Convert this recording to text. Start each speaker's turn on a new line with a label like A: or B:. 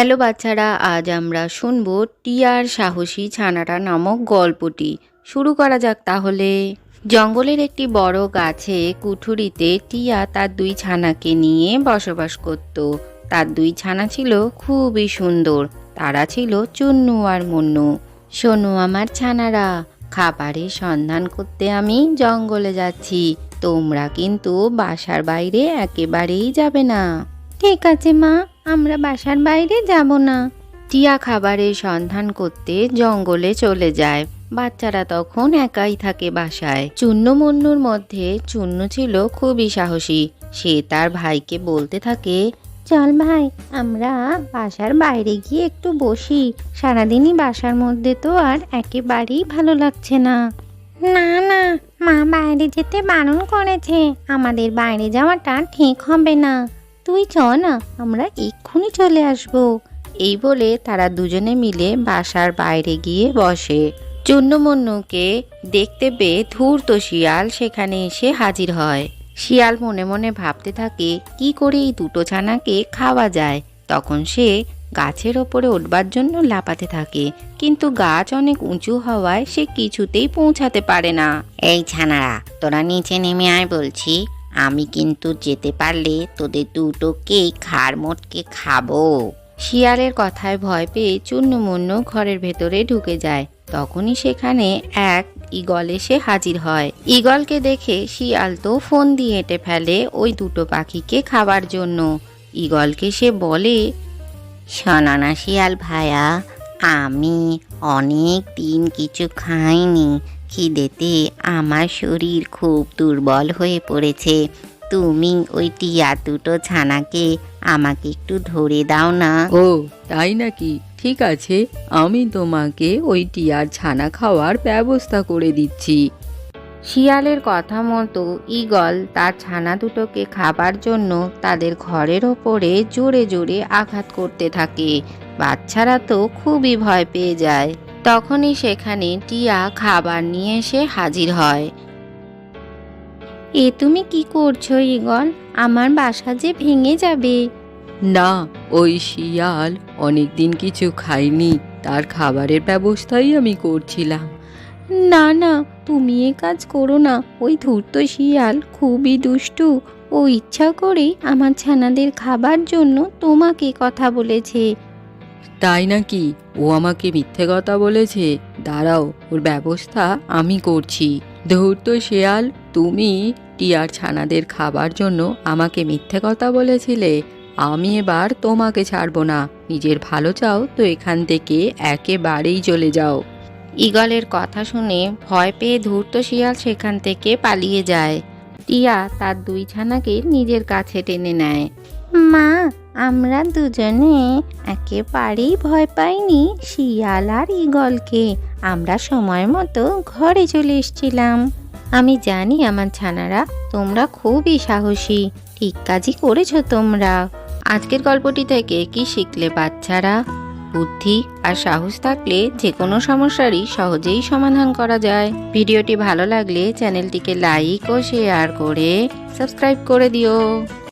A: Hello বাচ্চারা, আজ আমরা শুনব টিয়ার সাহসী ছানাটা নামক গল্পটি। শুরু করা যাক তাহলে। জঙ্গলের একটি বড় গাছে কুঠুরিতে টিয়া তার দুই ছানাকে নিয়ে বসবাস করত। তার দুই ছানা ছিল খুবই সুন্দর। তারা ছিল চুন্নু আর মুন্নু। শোনো আমার ছানারা, খাবারের সন্ধান করতে আমি জঙ্গলে যাচ্ছি। তোমরা কিন্তু বাসার বাইরে একেবারেই যাবে না। ঠিক আছে মা, আমরা বাসার বাইরে যাব না। টিয়া খাবারের সন্ধান করতে জঙ্গলে চলে যায়। বাচ্চারা তখন একাই থাকে বাসায়। চুন্নু মুন্নুর মধ্যে চুন্নু ছিল খুবই সাহসী। সে তার ভাইকে বলতে থাকে, চল ভাই, আমরা বাসার বাইরে গিয়ে একটু বসি। সারাদিনই বাসার মধ্যে তো আর একেবারেই ভালো লাগছে না। না না, মা বাইরে যেতে বারণ করেছে। আমাদের বাইরে যাওয়াটা ঠিক হবে না। তুই চ না, আমরা এক্ষুনি চলে আসব। এই বলে তারা দুজনে মিলে বাসার বাইরে গিয়ে বসে। চুন্নু মুন্নুকে দেখতে পেয়ে ধূর্ত শিয়াল সেখানে এসে হাজির হয়। শিয়াল মনে মনে ভাবতে থাকে কি করে এই দুটো ছানাকে খাওয়া যায়। তখন সে গাছের ওপরে উঠবার জন্য লাফাতে থাকে, কিন্তু গাছ অনেক উঁচু হওয়ায় সে কিছুতেই পৌঁছাতে পারে না।
B: এই ছানারা, তোরা নিচে নেমে আয় বলছি। আমি কিন্তু যেতে পারলে তোদের দুটোকেই ঘাড় মোটকে খাবো।
A: শিয়ালের কথায় ভয় পেয়ে চুন্নু মুন্নু ঘরের ভেতরে ঢুকে যায়। তখনই সেখানে এক ঈগল এসে হাজির হয়। ঈগলকে দেখে শিয়াল তো ফোন দিয়ে এঁটে ফেলে ওই দুটো পাখিকে খাবার জন্য। ঈগলকে সে বলে,
B: শোনো না শিয়াল ভাইয়া, আমি অনেক দিন কিছু খাইনি। খিদেতে আমার শরীর খুব দুর্বল হয়ে পড়েছে। তুমি ওই টিয়া দুটো ছানাকে আমাকে একটু ধরে দাও না।
C: ও তাই নাকি? ঠিক আছে, আমি তোমাকে ওই টিয়ার ছানা খাওয়ার ব্যবস্থা করে দিচ্ছি।
A: শিয়ালের কথা মতো ঈগল তার ছানা দুটোকে খাবার জন্য তাদের ঘরের ওপরে জোরে জোরে আঘাত করতে থাকে। বাচ্চারা তো খুবই ভয় পেয়ে যায়। তখনই সেখানে টিয়া খাবার নিয়ে এসে হাজির হয়। এ তুমি কি করছো ঈগল? আমার বাসা যে ভেঙে যাবে।
C: না, ওই শিয়াল অনেক দিন কিছু খায়নি, তার খাবারের ব্যবস্থাই আমি করছিলাম।
A: না না, তুমি এ কাজ করো না। ওই ধূর্ত শিয়াল খুবই দুষ্টু। ও ইচ্ছা করে আমার ছানাদের খাবার জন্য তোমাকে কথা বলেছে।
C: তাই নাকি? ও আমাকে মিথ্যে কথা বলেছে। দাঁড়াও, ওর ব্যবস্থা আমি করছি। ধূর্ত শিয়াল, তুমি টিয়ার ছানাদের খাবার জন্য আমাকে মিথ্যে কথা বলেছিলে। আমি এবার তোমাকে ছাড়বো না। নিজের ভালো চাও তো এখান থেকে একেবারেই চলে যাও।
A: ঈগলের কথা শুনে ভয় পেয়ে ধূর্ত শিয়াল সেখান থেকে পালিয়ে যায়। টিয়া তার দুই ছানাকে নিজের কাছে টেনে নেয়। মা, আমরা দুজনে একেবারেই ভয় পাইনি শিয়াল আর ঈগলকে। আমরা সময় মতো ঘরে চলে এসেছিলাম। আমি জানি আমার ছানারা, তোমরা খুবই সাহসী। ঠিক কাজই করেছো তোমরা। আজকের গল্পটি থেকে কি শিখলে বাচ্চারা? বুদ্ধি আর সাহস থাকলে যে কোনো সমস্যারই সহজেই সমাধান করা যায়। ভিডিওটি ভালো লাগলে চ্যানেলটিকে লাইক ও শেয়ার করে সাবস্ক্রাইব করে দিও।